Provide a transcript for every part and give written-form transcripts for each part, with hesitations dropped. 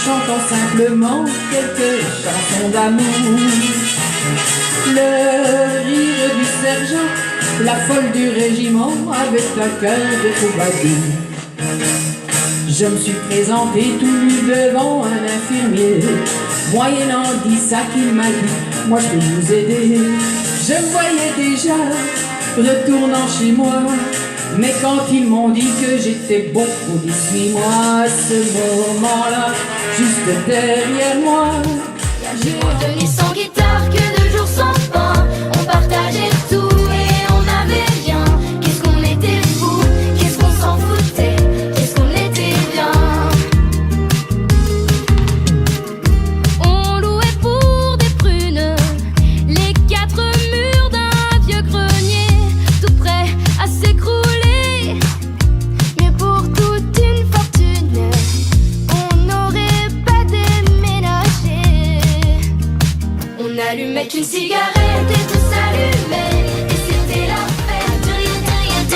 chantant simplement quelques chansons d'amour. Le rire du sergent, la folle du régiment, avec un cœur de troubadour. Je me suis présenté tout nu devant un infirmier, moyennant 10 sacs, il m'a dit « Moi je peux vous aider ». Je me voyais déjà retournant chez moi, mais quand ils m'ont dit que j'étais beau pour 18 mois, à ce moment-là, juste derrière moi, j'ai retenu sans guitare que 2 jours sans pain. On partageait tout et on n'avait rien. Qu'est-ce qu'on était fous, qu'est-ce qu'on s'en foutait, qu'est-ce qu'on était bien. On louait pour des prunes les 4 murs d'un vieux grenier, tout prêt à s'écrouler. Mais pour toute une fortune, on n'aurait pas déménagé. On allumait une cigarette et tout s'allumait, et c'était la fête de rien, de rien, de.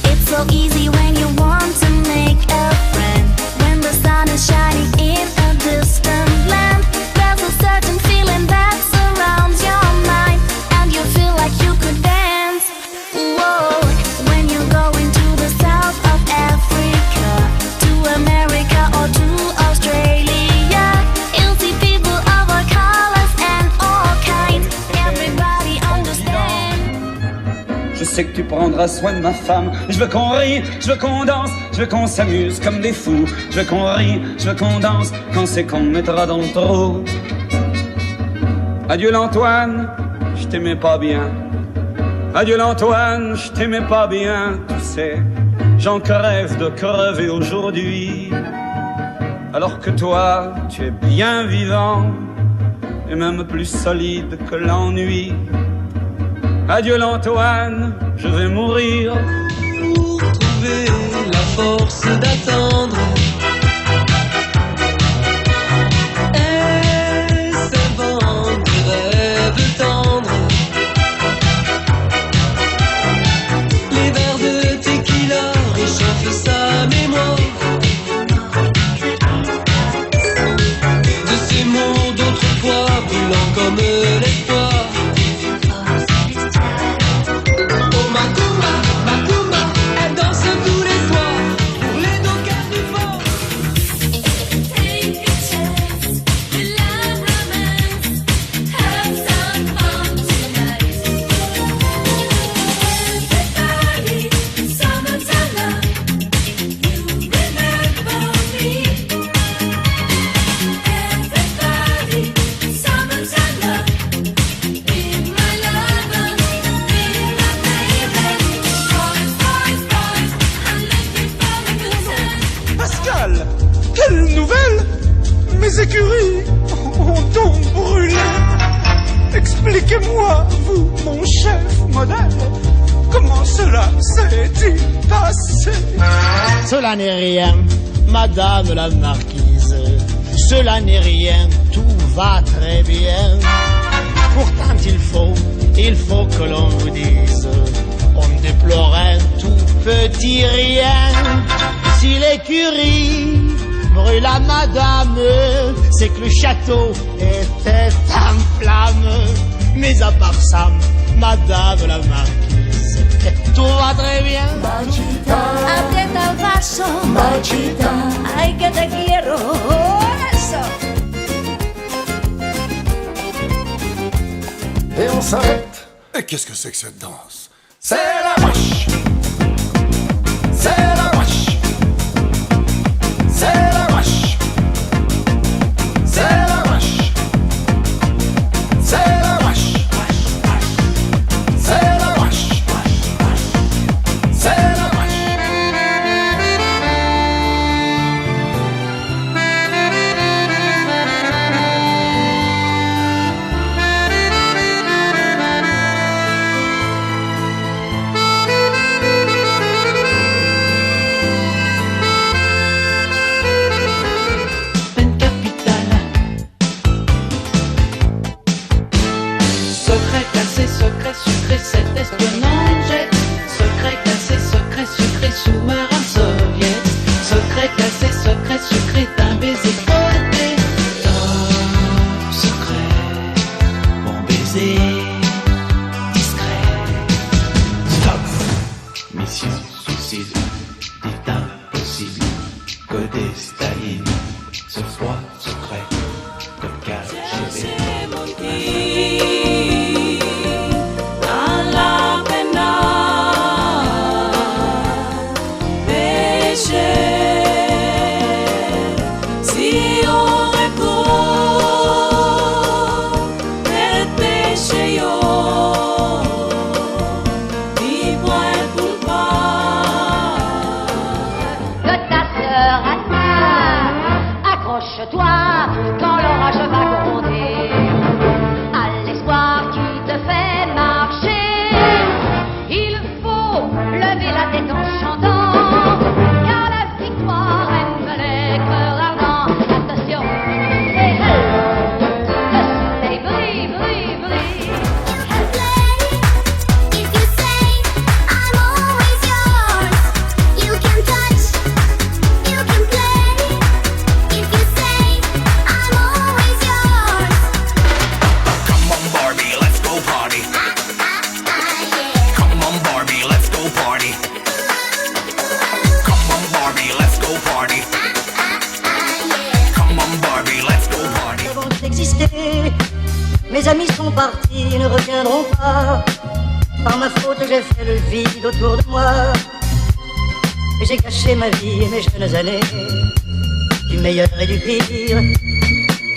It's so easy when you want to make a friend. When the sun is shining in a distant land, there's a certain feeling that surrounds your mind, and you feel like you could dance. Whoa, when you go into the south of Africa, to America or to Australia, you'll see people of all colors and all kinds. Everybody understands. Je sais que tu prendras soin de ma femme. Je veux qu'on rie, je veux qu'on danse, je veux qu'on s'amuse comme des fous. Je veux qu'on rie, je veux qu'on danse, quand c'est qu'on me mettra dans le trou. Adieu l'Antoine, je t'aimais pas bien. Adieu l'Antoine, je t'aimais pas bien. Tu sais, j'en crève de crever aujourd'hui. Alors que toi, tu es bien vivant, et même plus solide que l'ennui. Adieu l'Antoine, je vais mourir. Pour trouver la force d'attendre, et ces vents du rêve tendre, les verres de tequila réchauffent sa mémoire. De ces mots d'autrefois brûlants comme l'espoir. Oh Macumba, Macumba, elle danse tous les soirs pour les dockers du fort. Take a chance, love romance, have some fun tonight. Everybody, summertime love, you remember me. Everybody, summertime love, be my lover, be my baby. Boys, boys, boys, I'm looking for a good time. Pascal, quelle nouvelle? Mes écuries ont donc brûlé. Expliquez-moi, vous, mon chef modèle, comment cela s'est-il passé? Cela n'est rien, madame la marquise. Cela n'est rien, tout va très bien. Pourtant il faut que l'on vous dise, on déplore un tout petit rien. Si l'écurie brûle à madame, c'est que le château était en flamme. Mais à part ça, madame la marquise, tout va très bien. Aprieta el vaso, Machita, ay que te quiero, eso. Et on s'arrête. Et qu'est-ce que c'est que cette danse? C'est la marche. C'est la marche. C'est la marche. C'est la marche. C'est la marche. C'est la marche. C'est la marche. espionnage, secret classé, secret sucré, sous-marin soviet, secret classé, secret sucré, d'un baiser côté, top secret, bon baiser, discret, stop, mission suicide, dit impossible, codé Staline, ce froid secret, comme KGB. Accroche-toi quand l'orage va gronder à l'espoir qui te fait marcher. Il faut lever la tête en chantant, car la victoire aime les cœurs ardents. Attention, et le soleil brille, brille, brille. If you say I'm always yours, you can touch, you can play. If you say I'm always yours, Come on, Barbie, let's go party. yeah. Come on, Barbie, let's go party. Come on, Barbie, let's go party. Come on, Barbie, let's go party. Avant d'exister, mes amis sont partis, ils ne reviendront pas. Par ma faute, j'ai fait le vide autour de moi. Et j'ai gâché ma vie et mes jeunes années, du meilleur et du pire.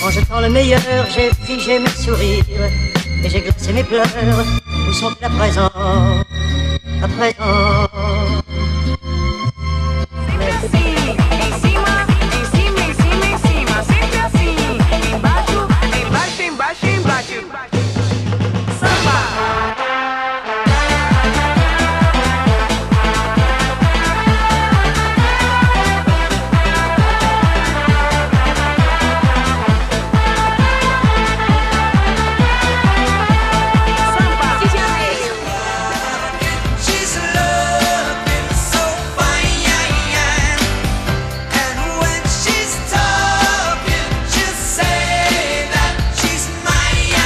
En jetant le meilleur, j'ai figé mes sourires et j'ai glacé mes pleurs. Où sont-ils à présent? À présent. She's looking so fine, and when she's talking, she'll say that she's mine.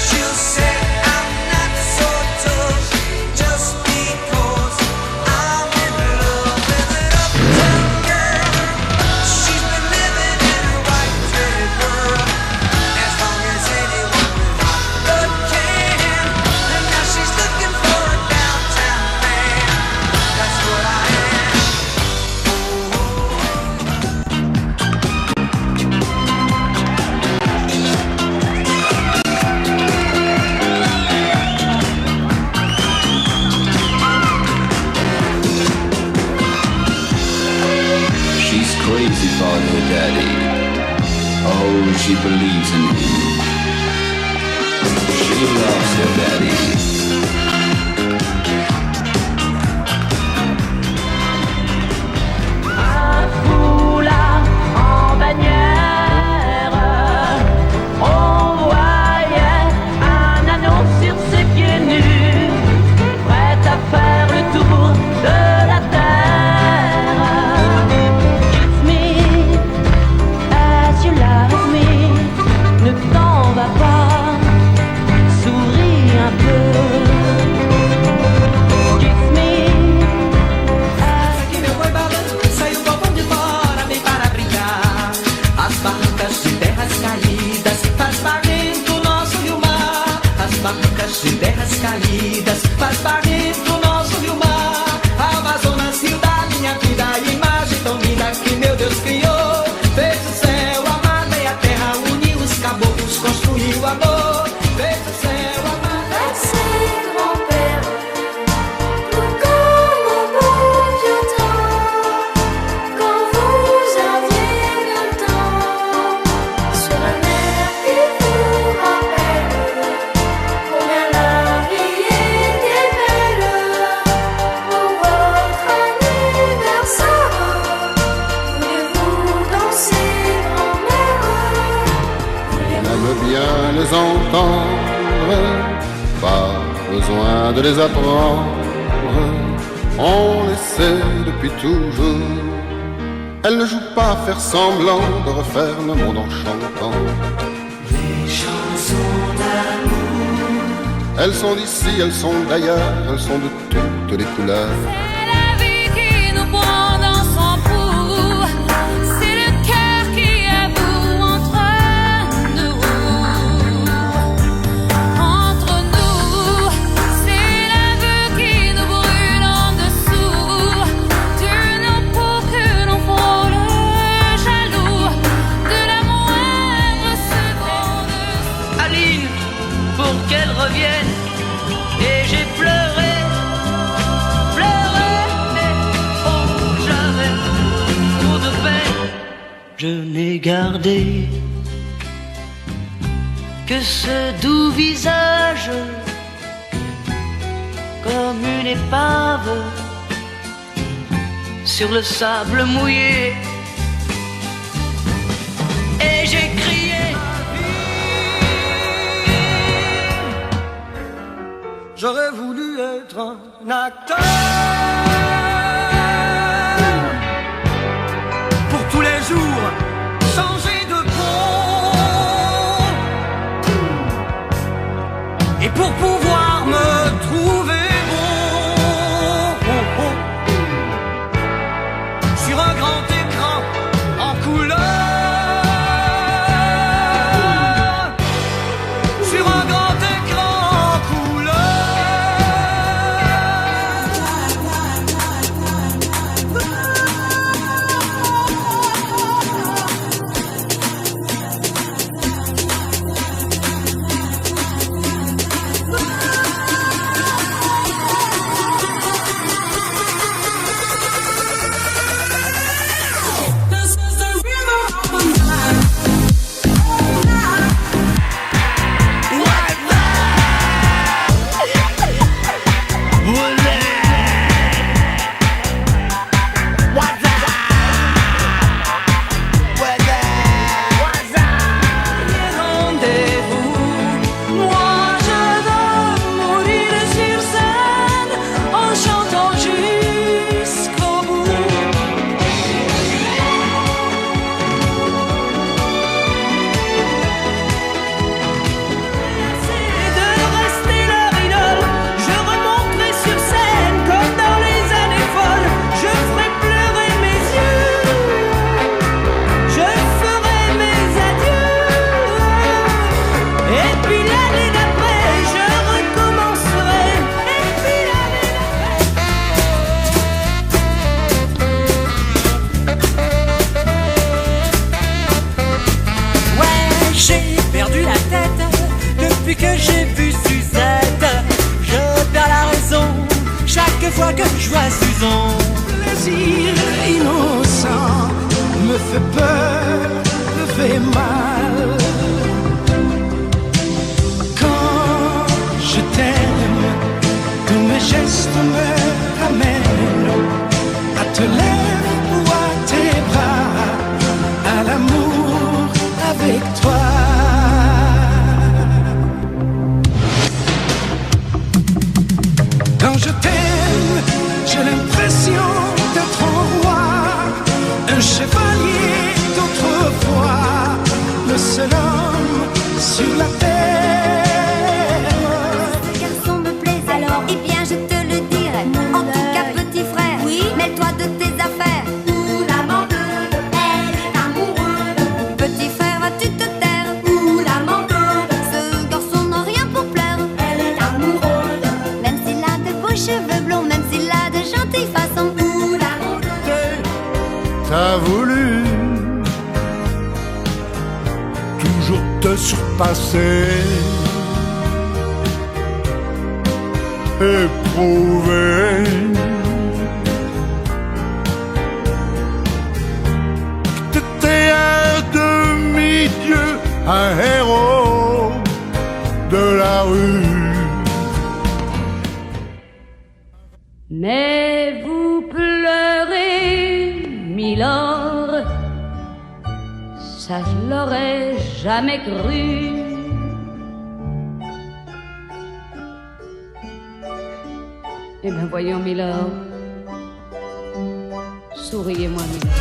She'll say I'm not so tough just because I'm in love with an uptown girl. She's been living in a white pretty world as long as anyone with hot blood can. And now she's looking for a downtown man. That's what I am. She's crazy about her daddy. Oh, she believes in him. She loves her daddy. Un foulard en bannière, on voyait un anneau sur ses pieds nus, prêt à faire le tour de la terre. Kiss me as you love me, ne t'en va pas, souris un peu. Kiss me as que meu boi balanço saiu galpão de fora, vem para brincar. As barrancas de terras caídas faz barrento o nosso rio mar. As barrancas de terras caídas faz barrento o nosso rio mar. A Amazonas, rio da minha vida, imagem tão linda que meu Deus criou. Fez o céu, a mata e a terra, uniu os caboclos, construiu amor. Fez o céu, a mata e a C'est grand-père, tout comme au bon vieux temps, quand vous aviez 20 ans, sur la mer qui vous rappelle combien la vie était belle. Pour votre anniversaire, voulez-vous danser, grand-mère? On aime bien les entendre parler besoin de les apprendre, on les sait depuis toujours. Elle ne joue pas à faire semblant de refaire le monde en chantant. Les chansons d'amour. Elles sont d'ici, elles sont d'ailleurs, elles sont de toutes les couleurs. C'est la vie qui nous prend dans son pouls. C'est le cœur qui avoue entre nous. Entre nous, c'est l'aveu qui nous brûle en dessous. D'une peau que l'on frôle jaloux. De la moindre seconde. Aline, pour qu'elle revienne. Et j'ai pleuré, mais oh, j'avais trop de peine. Je n'ai gardé que ce doux visage, comme une épave sur le sable mouillé. Et j'ai crié. J'aurais voulu être un acteur pour tous les jours changer de peau et pour pouvoir me trouver beau sur un grand écran en couleur, sur un grand écran en couleur. Depuis que j'ai vu Suzette, je perds la raison chaque fois que je vois Susan. Plaisir innocent me fait peur, me fait mal. Quand je t'aime, tous mes gestes me ramènent à te lèvres ou à tes bras, à l'amour avec toi. Quand je t'aime, j'ai l'impression d'être un roi, un chevalier d'autrefois, le seul homme sur la terre. Ce garçon me plaît, alors eh bien je te le dirai. En tout cas petit frère, oui, mêle-toi de tes affaires. Ou la menteuse, elle est amoureuse. Petit frère, vas-tu te taire? Ou la menteuse, ce garçon n'a rien pour plaire. Elle est amoureuse, même s'il a de beaux cheveux blonds, même s'il a de gentilles façons. Ou la menteuse, T'as voulu toujours te surpasser, éprouver que t'étais un demi-dieu, un héros de la rue. Mais vous pleurez, milord, ça je l'aurais jamais cru. Eh ben voyons, Milord. Souriez-moi, Milord.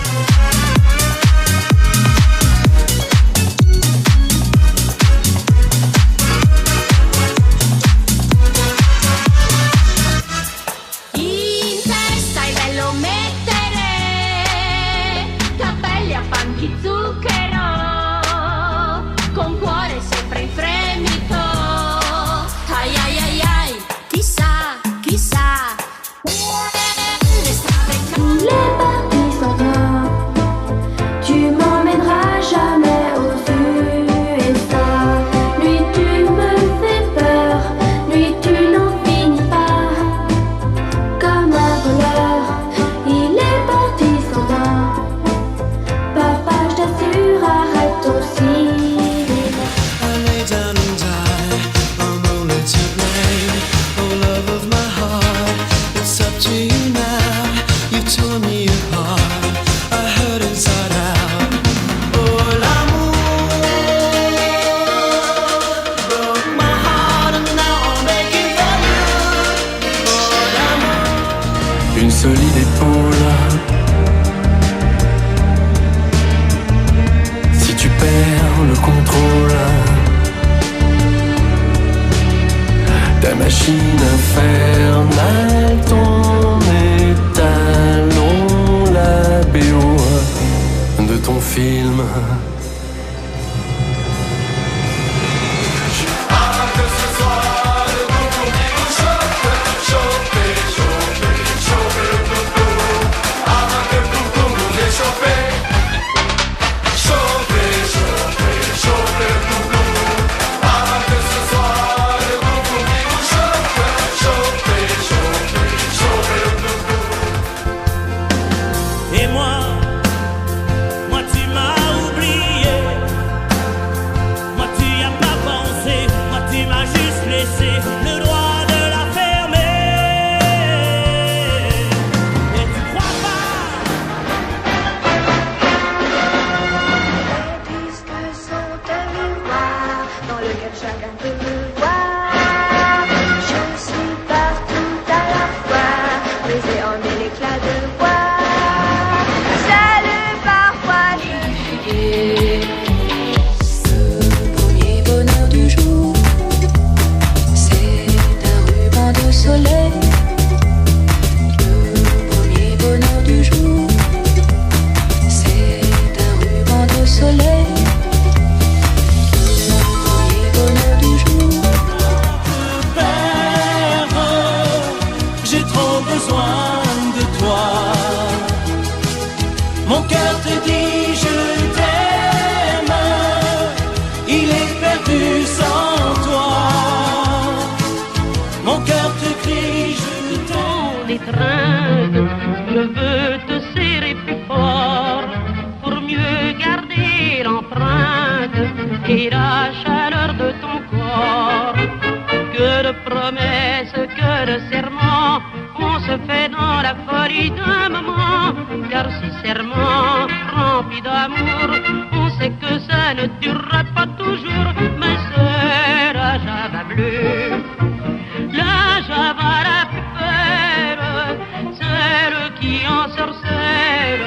In testa il bello mettere capelli a panchi zucchero, con cuore sempre in fremito. Ai ai ai ai, chissà, chissà. Le strade Les parties sont bien. Tu m'emmèneras jamais aux USA. Nuit tu me fais peur, nuit tu n'en finis pas. Comme un voleur, il est parti sans main. Papa, je t'assure, arrête aussi. I lay down and die on moonlit night. Oh, love of my heart, it's up to you now. You've torn me apart, I hurt inside out. Oh, l'amour broke my heart and now I'm begging for you. Oh, l'amour. Une solide épaule. Si tu perds le contrôle, ta machine infernale, ton étalon, la BO de ton film. Et moi tu m'as oublié, moi tu y as pas pensé, moi tu m'as juste laissé le droit de la fermer. Et tu crois pas? Les disques sont un miroir dans lequel chacun peut me voir. Je suis partout à la fois, brisé en mille éclats de voix. Seul parfois je fuguais. Le premier bonheur du jour, c'est un ruban de soleil. Le premier bonheur du jour, c'est un ruban de soleil. Le premier bonheur du jour. Père, j'ai trop besoin de toi. Mon cœur te dit je t'aime, il est perdu sans toi. Mon cœur te crie je t'aime. L'étreinte, je veux te serrer plus fort pour mieux garder l'empreinte et la chaleur de ton corps. Que de promesses, que de serments, on se fait dans la folie d'un moment. Car ce serment rempli d'amour, on sait que ça ne durera pas toujours. Mais c'est la java bleue, la java la plus belle, celle qui ensorcelle.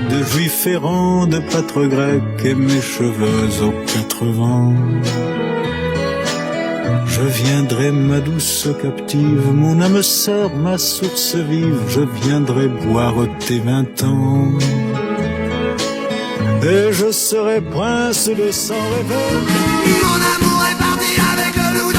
De juif errant, de pâtre grec et mes cheveux aux 80. Je viendrai, ma douce captive, mon âme sœur, ma source vive, je viendrai boire tes 20 ans. Et je serai prince de sang rêveur. Mon amour est parti avec le loup